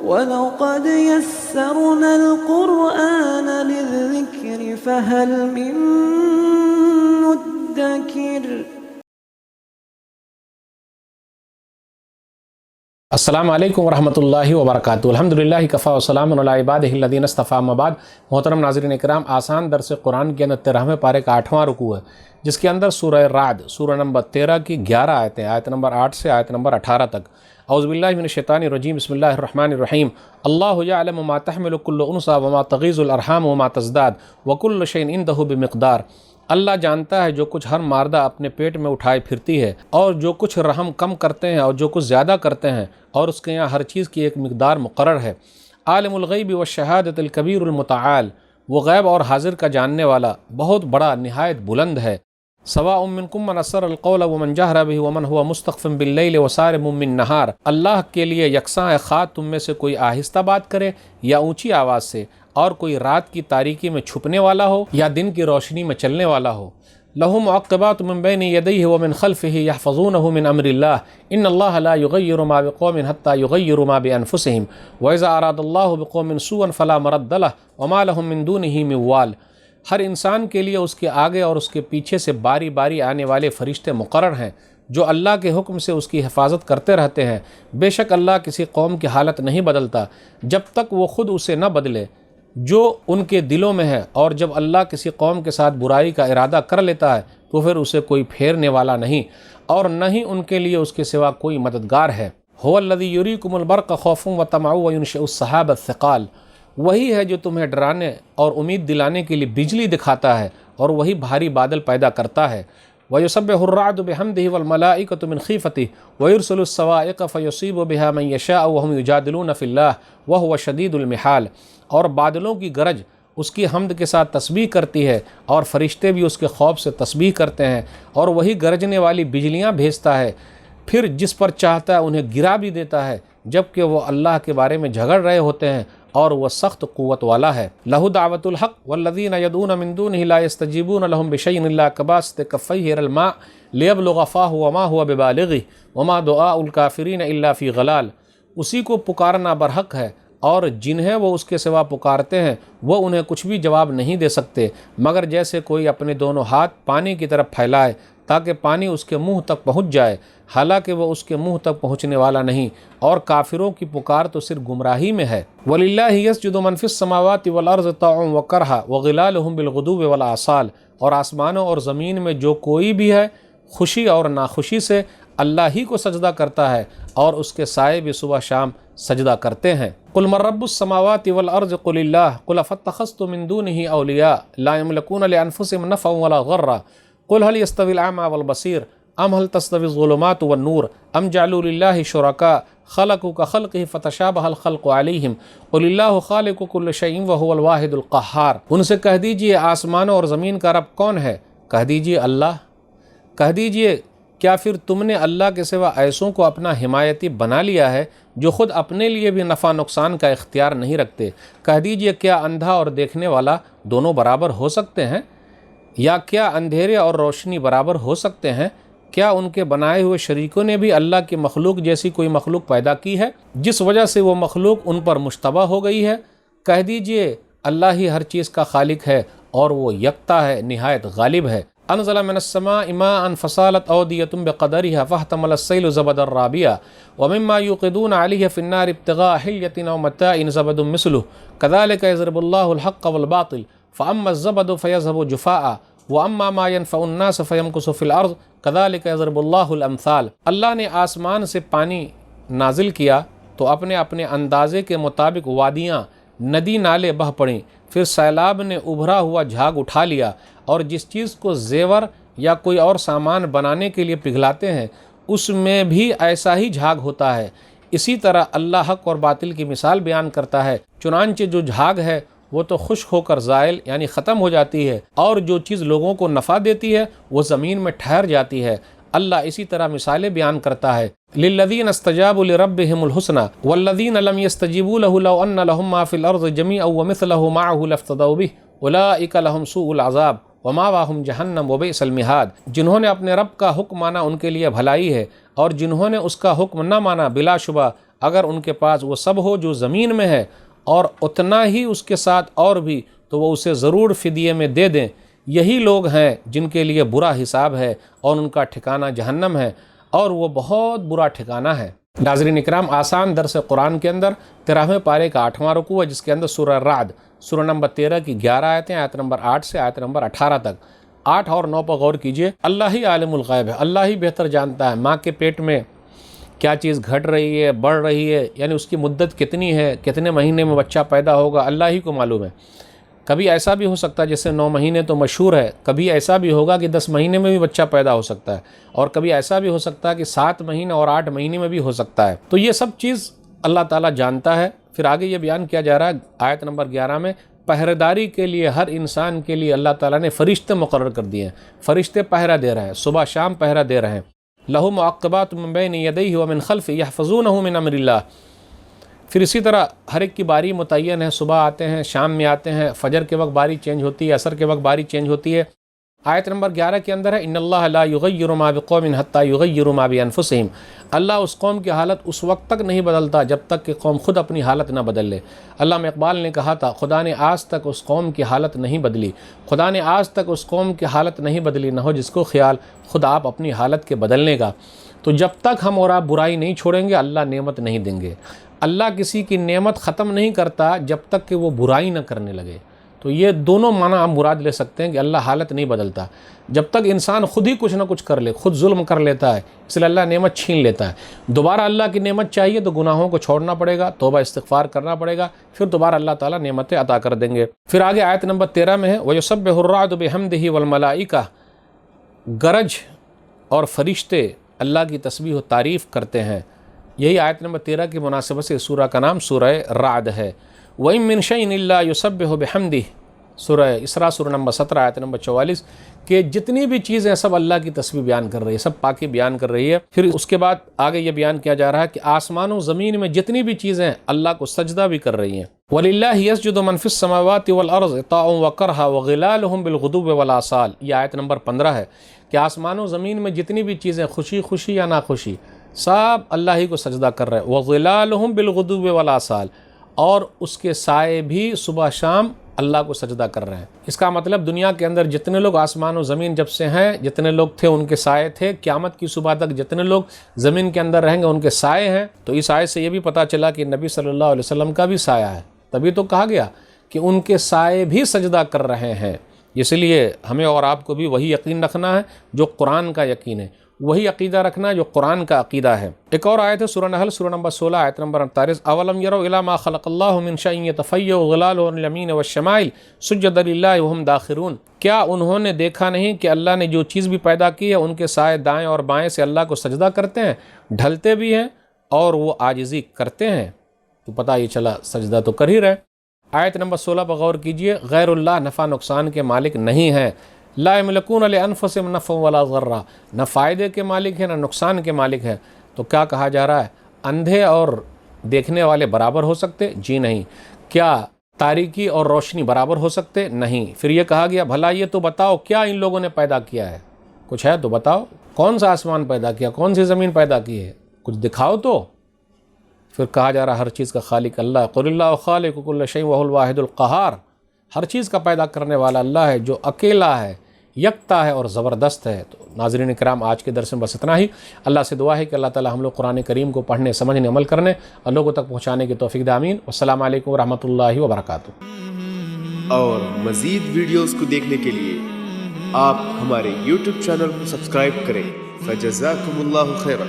وَلَقَدْ يَسَّرْنَا الْقُرْآنَ لِلذِّكْرِ فَهَلْ مِن مُّدَّكِرٍ۔ السلام علیکم ورحمۃ اللہ وبرکاتہ۔ الحمدللہ کفا وسلام علی عبادہ الذین اصطفیٰ، اما بعد۔ محترم ناظرین اکرام، آسان درس قرآن کے اندر 13ویں پارے کا 8واں رکوع ہے، جس کے اندر سورہ رعد سورہ نمبر 13 کی 11 آیتیں، آیت نمبر 8 سے آیت نمبر 18 تک۔ اعوذ باللہ من الشیطان الرجیم، بسم اللہ الرحمن الرحیم۔ اللہ یعلم ما تحمل کل انثی وما تغیض الارحام وما تزداد وکل شیء عندہ بمقدار۔ اللہ جانتا ہے جو کچھ ہر ماردہ اپنے پیٹ میں اٹھائے پھرتی ہے، اور جو کچھ رحم کم کرتے ہیں اور جو کچھ زیادہ کرتے ہیں، اور اس کے یہاں ہر چیز کی ایک مقدار مقرر ہے۔ عالم الغیب والشہادۃ الکبیر المتعال، وہ غیب اور حاضر کا جاننے والا بہت بڑا نہایت بلند ہے۔ سواء منکم من اسر القول ومن جہر بہ ومن هو مستخف باللیل وسارب بالنہار۔ اللہ کے لیے یکساں ہے، خواہ تم میں سے کوئی آہستہ بات کرے یا اونچی آواز سے، اور کوئی رات کی تاریکی میں چھپنے والا ہو یا دن کی روشنی میں چلنے والا ہو۔ لہ معقبات من بین یدیہ ومن خلفہ یحفظونہ من امر اللہ، ان اللہ لا یغیر ما بقوم حتی یغیروا ما بانفسہم، واذا اراد اللہ بقوم سوءا فلا مرد لہ وما لہم من دونہ من وال۔ ہر انسان کے لیے اس کے آگے اور اس کے پیچھے سے باری باری آنے والے فرشتے مقرر ہیں، جو اللہ کے حکم سے اس کی حفاظت کرتے رہتے ہیں۔ بے شک اللہ کسی قوم کی حالت نہیں بدلتا جب تک وہ خود اسے نہ بدلے جو ان کے دلوں میں ہے، اور جب اللہ کسی قوم کے ساتھ برائی کا ارادہ کر لیتا ہے تو پھر اسے کوئی پھیرنے والا نہیں، اور نہ ہی ان کے لیے اس کے سوا کوئی مددگار ہے۔ هو الذی یریکم البرق خوفا وطمعا وینشئ السحاب الثقال، وہی ہے جو تمہیں ڈرانے اور امید دلانے کے لیے بجلی دکھاتا ہے، اور وہی بھاری بادل پیدا کرتا ہے۔ وَيُسَبِّحُ الرَّعْدُ بِحَمْدِهِ وَالْمَلَائِكَةُ مِنْ خِيفَتِهِ وَيُرْسِلُ الصَّوَاعِقَ فَيُصِيبُ بِهَا مَن يَشَاءُ وَهُمْ يُجَادِلُونَ فِي اللَّهِ وَهُوَ شَدِيدُ الْمِحَالِ، اور بادلوں کی گرج اس کی حمد کے ساتھ تسبیح کرتی ہے، اور فرشتے بھی اس کے خوف سے تسبیح کرتے ہیں، اور وہی گرجنے والی بجلیاں بھیجتا ہے، پھر جس پر چاہتا ہے انہیں گرا بھی دیتا ہے، جبکہ وہ اللہ کے بارے میں جھگڑ رہے ہوتے ہیں، اور وہ سخت قوت والا ہے۔ لہ دعوت الحق والذین یدعون من دونہ لا یستجیبون لهم بشیء الا کباسط کفیہ الی الماء لیبلغ فاہ وما هو ببالغہ وما دعاء الکافرین الا فی غلال۔ اسی کو پکارنا برحق ہے، اور جنہیں وہ اس کے سوا پکارتے ہیں وہ انہیں کچھ بھی جواب نہیں دے سکتے، مگر جیسے کوئی اپنے دونوں ہاتھ پانی کی طرف پھیلائے تاکہ پانی اس کے منہ تک پہنچ جائے، حالانکہ وہ اس کے منہ تک پہنچنے والا نہیں، اور کافروں کی پکار تو صرف گمراہی میں ہے۔ وَلِلَّهِ يَسْجُدُ مَن فِي السَّمَاوَاتِ وَالْأَرْضِ طَوْعًا وَكَرْهًا وَظِلَالُهُم بِالْغُدُوِّ وَالْآصَالِ، اور آسمانوں اور زمین میں جو کوئی بھی ہے، خوشی اور ناخوشی سے اللہ ہی کو سجدہ کرتا ہے، اور اس کے سائے بھی صبح شام سجدہ کرتے ہیں۔ قُلْ مَن رَّبُّ السَّمَاوَاتِ وَالْأَرْضِ قُلِ اللَّهُ قُلْ أَفَاتَّخَذْتُم مِّن دُونِهِ أَوْلِيَاءَ لَا يَمْلِكُونَ لِأَنفُسِهِمْ نَفْعًا وَلَا ضَرًّا قُلْ هَلْ يَسْتَوِي الْأَعْمَىٰ وَالْبَصِيرُ أَمْ هَلْ تَسْتَوِي الظُّلُمَاتُ وَالنُّورُ أَمْ جَعَلُوا لِلَّهِ شُرَكَاءَ خَلَقُوا كَخَلْقِهِ فَتَشَابَهَ الْخَلْقُ عَلَيْهِمْ قُلِ اللَّهُ خَالِقُ كُلِّ شَيْءٍ وَهُوَ الْوَاحِدُ الْقَهَّارُ۔ ان سے کہہ دیجئے آسمانوں اور زمین کا رب کون ہے؟ کہہ دیجئے اللہ۔ کہہ دیجئے کیا پھر تم نے اللہ کے سوا ایسوں کو اپنا حمایتی بنا لیا ہے جو خود اپنے لیے بھی نفع نقصان کا اختیار نہیں رکھتے؟ کہہ دیجئے کیا اندھا اور دیکھنے والا دونوں برابر ہو سکتے ہیں؟ یا کیا اندھیرے اور روشنی برابر ہو سکتے ہیں؟ کیا ان کے بنائے ہوئے شریکوں نے بھی اللہ کی مخلوق جیسی کوئی مخلوق پیدا کی ہے جس وجہ سے وہ مخلوق ان پر مشتبہ ہو گئی ہے؟ کہہ دیجئے اللہ ہی ہر چیز کا خالق ہے، اور وہ یکتا ہے، نہایت غالب ہے۔ انزل من السماء ماء فصالت اودیۃ بقدرها فاحتمل السیل زبدا رابیا ومما یوقدون علیہ فی النار ابتغاء حلیۃ او متاع زبد مثلہ کذلک یضرب اللہ الحق والباطل فاما الزبد فیذهب جفاء واما ما ينفع الناس فیمکث فی الارض کذلک یضرب اللہ الامثال۔ اللہ نے آسمان سے پانی نازل کیا تو اپنے اپنے اندازے کے مطابق وادیاں، ندی نالے بہہ پڑیں، پھر سیلاب نے ابھرا ہوا جھاگ اٹھا لیا، اور جس چیز کو زیور یا کوئی اور سامان بنانے کے لیے پگھلاتے ہیں اس میں بھی ایسا ہی جھاگ ہوتا ہے۔ اسی طرح اللہ حق اور باطل کی مثال بیان کرتا ہے، چنانچہ جو جھاگ ہے وہ تو خشک ہو کر زائل یعنی ختم ہو جاتی ہے، اور جو چیز لوگوں کو نفع دیتی ہے وہ زمین میں ٹھہر جاتی ہے۔ اللہ اسی طرح مثالیں بیان کرتا ہے۔ للذین استجابوا لربهم الحسنى والذین لم يستجیبوا له لو ان لهم ما في الارض جميعا ومثله معه لافتدوا به اولئک لهم سوء العذاب ومأواهم جہنم وبئس المہاد۔ جنہوں نے اپنے رب کا حکم مانا ان کے لیے بھلائی ہے، اور جنہوں نے اس کا حکم نہ مانا بلا شبہ اگر ان کے پاس وہ سب ہو جو زمین میں ہے اور اتنا ہی اس کے ساتھ اور بھی تو وہ اسے ضرور فدیے میں دے دیں۔ یہی لوگ ہیں جن کے لیے برا حساب ہے اور ان کا ٹھکانہ جہنم ہے اور وہ بہت برا ٹھکانہ ہے۔ ناظرین اکرام، آسان درس قرآن کے اندر 13ویں پارے کا 8واں رکوع ہے، جس کے اندر سورہ رعد سورہ نمبر 13 کی 11 آیتیں، آیت نمبر 8 سے آیت نمبر 18 تک۔ 8 اور 9 پر غور کیجئے۔ اللہ ہی عالم الغیب ہے، اللہ ہی بہتر جانتا ہے ماں کے پیٹ میں کیا چیز گھٹ رہی ہے، بڑھ رہی ہے، یعنی اس کی مدت کتنی ہے، کتنے مہینے میں بچہ پیدا ہوگا، اللہ ہی کو معلوم ہے۔ کبھی ایسا بھی ہو سکتا ہے جیسے 9 مہینے تو مشہور ہے، کبھی ایسا بھی ہوگا کہ 10 مہینے میں بھی بچہ پیدا ہو سکتا ہے، اور کبھی ایسا بھی ہو سکتا ہے کہ 7 مہینے اور 8 مہینے میں بھی ہو سکتا ہے۔ تو یہ سب چیز اللہ تعالیٰ جانتا ہے۔ پھر آگے یہ بیان کیا جا رہا ہے آیت نمبر 11 میں، پہرےداری کے لیے ہر انسان کے لیے اللہ تعالیٰ نے فرشتے مقرر کر دیے ہیں، فرشتے پہرہ دے رہے ہیں، صبح شام پہرہ دے رہے ہیں۔ لَهُ مُعَقِّبَاتٌ مِّن بَيْنِ يَدَيْهِ وَمِنْ خَلْفِهِ يَحْفَظُونَهُ مِنْ أَمْرِ اللَّهِ۔ پھر اسی طرح ہر ایک کی باری متعین ہے، صبح آتے ہیں، شام میں آتے ہیں، فجر کے وقت باری چینج ہوتی ہے، عصر کے وقت باری چینج ہوتی ہے۔ آیت نمبر 11 کے اندر ہے ان اللہ لا یغیر ما بقوم حتی یغیروا ما بانفسہم، اللہ اس قوم کی حالت اس وقت تک نہیں بدلتا جب تک کہ قوم خود اپنی حالت نہ بدل لے۔ علامہ اقبال نے کہا تھا خدا نے آج تک اس قوم کی حالت نہیں بدلی، خدا نے آج تک اس قوم کی حالت نہیں بدلی، نہ ہو جس کو خیال خود آپ اپنی حالت کے بدلنے کا۔ تو جب تک ہم اور آپ برائی نہیں چھوڑیں گے اللہ نعمت نہیں دیں گے۔ اللہ کسی کی نعمت ختم نہیں کرتا جب تک کہ وہ برائی نہ کرنے لگے۔ تو یہ دونوں معنی ہم مراد لے سکتے ہیں کہ اللہ حالت نہیں بدلتا جب تک انسان خود ہی کچھ نہ کچھ کر لے، خود ظلم کر لیتا ہے، اس لیے اللہ نعمت چھین لیتا ہے۔ دوبارہ اللہ کی نعمت چاہیے تو گناہوں کو چھوڑنا پڑے گا، توبہ استغفار کرنا پڑے گا، پھر دوبارہ اللہ تعالیٰ نعمتیں عطا کر دیں گے۔ پھر آگے آیت نمبر 13 میں ہے وَيُسَبِّحُ الرَّعْدُ بِحَمْدِهِ وَالْمَلَائِكَةُ، گرج اور فرشتے اللہ کی تسبیح و تعریف کرتے ہیں۔ یہی آیت نمبر 13 کی مناسبت سے سورہ کا نام سورہ رعد ہے۔ وَإِن مِّن شَيْءٍ إِلَّا يُسَبِّحُ بِحَمْدِهِ، سورہ اسراء سورہ نمبر 17 آیت نمبر 44، کہ جتنی بھی چیزیں سب اللہ کی تسبیح بیان کر رہی ہے، سب پاکی بیان کر رہی ہے۔ پھر اس کے بعد آگے یہ بیان کیا جا رہا ہے کہ آسمان و زمین میں جتنی بھی چیزیں اللہ کو سجدہ بھی کر رہی ہیں۔ وَلِلَّهِ يَسْجُدُ مَن فِي السَّمَاوَاتِ وَالْأَرْضِ طَاعٌ وَكَرْهٌ وَظِلَالُهُم بِالْغُدُوِّ وَالْآصَالِ، یہ آیت نمبر 15 ہے کہ آسمان و زمین میں جتنی بھی چیزیں خوشی خوشی یا ناخوشی سب اللہ ہی کو سجدہ کر رہے ہیں۔ وَظِلَالُهُم بِالْغُدُوِّ وَالْآصَالِ، اور اس کے سائے بھی صبح شام اللہ کو سجدہ کر رہے ہیں۔ اس کا مطلب دنیا کے اندر جتنے لوگ آسمان و زمین جب سے ہیں، جتنے لوگ تھے ان کے سائے تھے، قیامت کی صبح تک جتنے لوگ زمین کے اندر رہیں گے ان کے سائے ہیں۔ تو اس آیت سے یہ بھی پتہ چلا کہ نبی صلی اللہ علیہ وسلم کا بھی سایہ ہے، تبھی تو کہا گیا کہ ان کے سائے بھی سجدہ کر رہے ہیں۔ اس لیے ہمیں اور آپ کو بھی وہی یقین رکھنا ہے جو قرآن کا یقین ہے، وہی عقیدہ رکھنا ہے جو قرآن کا عقیدہ ہے۔ ایک اور آیت ہے سورہ نحل سورہ نمبر 16 آیت نمبر 48، اولم یروا الی ما خلق اللہ من شیء یتفیأ ظلالہ عن الیمین والشمائل سجدا للہ وہم داخرون، کیا انہوں نے دیکھا نہیں کہ اللہ نے جو چیز بھی پیدا کی ہے ان کے سائے دائیں اور بائیں سے اللہ کو سجدہ کرتے ہیں، ڈھلتے بھی ہیں اور وہ عاجزی کرتے ہیں۔ تو پتہ یہ چلا سجدہ تو کر ہی رہے۔ آیت نمبر 16 پر غور کیجئے، غیر اللہ نفع نقصان کے مالک نہیں ہے، لا یملکون لانفسہم نفعا ولا ضرا، نہ فائدے کے مالک ہے نہ نقصان کے مالک ہے۔ تو کیا کہا جا رہا ہے؟ اندھے اور دیکھنے والے برابر ہو سکتے؟ جی نہیں۔ کیا تاریکی اور روشنی برابر ہو سکتے؟ نہیں۔ پھر یہ کہا گیا بھلا یہ تو بتاؤ کیا ان لوگوں نے پیدا کیا ہے؟ کچھ ہے تو بتاؤ، کون سا آسمان پیدا کیا، کون سی زمین پیدا کی ہے، کچھ دکھاؤ تو۔ پھر کہا جا رہا ہر چیز کا خالق اللہ، قل اللہ خالق کل شیء وہو الواحد القہار، ہر چیز کا پیدا کرنے والا اللہ ہے جو اکیلا ہے، یکتا ہے اور زبردست ہے۔ تو ناظرین کرام، آج کے درس میں بس اتنا ہی۔ اللہ سے دعا ہے کہ اللہ تعالی ہم لوگ قرآن کریم کو پڑھنے، سمجھنے، عمل کرنے اور لوگوں تک پہنچانے کی توفیق دے، آمین۔ والسلام علیکم ورحمۃ اللہ وبرکاتہ۔ اور مزید ویڈیوز کو دیکھنے کے لیے آپ ہمارے YouTube چینل کو سبسکرائب کریں۔ فجزاکم اللہ خیرا۔